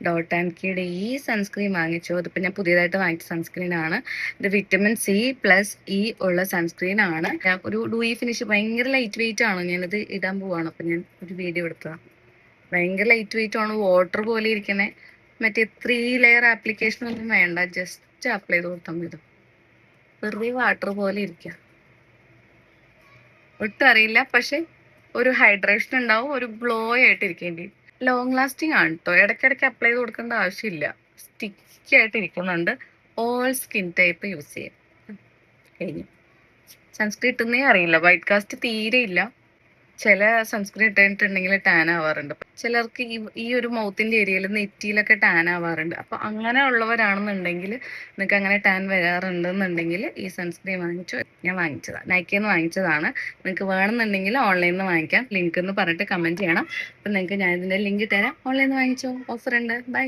Dot and കീയുടെ ഈ sunscreen വാങ്ങിച്ചു. അതിപ്പോൾ ഞാൻ പുതിയതായിട്ട് വാങ്ങിച്ച സൺസ്ക്രീൻ ആണ്. ഇത് വിറ്റമിൻ സി പ്ലസ് ഇ ഉള്ള സൺസ്ക്രീൻ ആണ്. ഒരു ഡൂയി ഫിനിഷ്, ഭയങ്കര ലൈറ്റ് വെയിറ്റ് ആണ്. ഞാനിത് ഇടാൻ പോവാണ്. അപ്പം ഞാൻ ഒരു വീഡിയോ എടുത്തതാണ്. ഭയങ്കര ലൈറ്റ് വെയിറ്റ് ആണ്, വാട്ടർ പോലെ ഇരിക്കണേ. മറ്റേ 3 ലെയർ ആപ്ലിക്കേഷൻ ഒന്നും വേണ്ട, ജസ്റ്റ് അപ്ലൈ ചെയ്ത് കൊടുത്താൽ മതി. വെറുതെ വാട്ടർ പോലെ ഇരിക്കുക, ഒട്ടും അറിയില്ല. പക്ഷെ ഒരു ഹൈഡ്രേഷൻ ഉണ്ടാവും, ഒരു ഗ്ലോ ആയിട്ട് ഇരിക്കേണ്ടി. ലോങ് ലാസ്റ്റിംഗ് ആണ് കേട്ടോ. ഇടയ്ക്കിടയ്ക്ക് അപ്ലൈ ചെയ്ത് കൊടുക്കേണ്ട ആവശ്യമില്ല. സ്റ്റിക്കി ആയിട്ട് ഇരിക്കുന്നുണ്ട്. ഓൾ സ്കിൻ ടൈപ്പ് യൂസ് ചെയ്യാം. കഴിഞ്ഞു. സൺസ്ക്രീൻ ഇട്ടുന്നേ അറിയില്ല, വൈറ്റ് കാസ്റ്റ് തീരെ ഇല്ല. ചില സൺസ്ക്രീൻ ഇട്ടിട്ടുണ്ടെങ്കിൽ ടാൻ ആവാറുണ്ട്. ചിലർക്ക് ഈ ഒരു മൗത്തിന്റെ ഏരിയയിൽ നെറ്റിയിലൊക്കെ ടാൻ ആവാറുണ്ട്. അപ്പൊ അങ്ങനെ ഉള്ളവരാണെന്നുണ്ടെങ്കിൽ, നിങ്ങൾക്ക് അങ്ങനെ ടാൻ വരാറുണ്ടെന്നുണ്ടെങ്കിൽ ഈ സൺസ്ക്രീൻ വാങ്ങിച്ചു. ഞാൻ വാങ്ങിച്ചതാണ്, നൈക്കയിൽ നിന്ന് വാങ്ങിച്ചതാണ്. നിങ്ങൾക്ക് വേണമെന്നുണ്ടെങ്കിൽ ഓൺലൈനിൽ നിന്ന് വാങ്ങിക്കാം. ലിങ്ക് എന്ന് പറഞ്ഞിട്ട് കമന്റ് ചെയ്യണം. അപ്പം നിങ്ങൾക്ക് ഞാൻ ഇതിന്റെ ലിങ്ക് തരാം. ഓൺലൈനിൽ നിന്ന് വാങ്ങിച്ചോ, ഓഫർ ഉണ്ട്. ബൈ.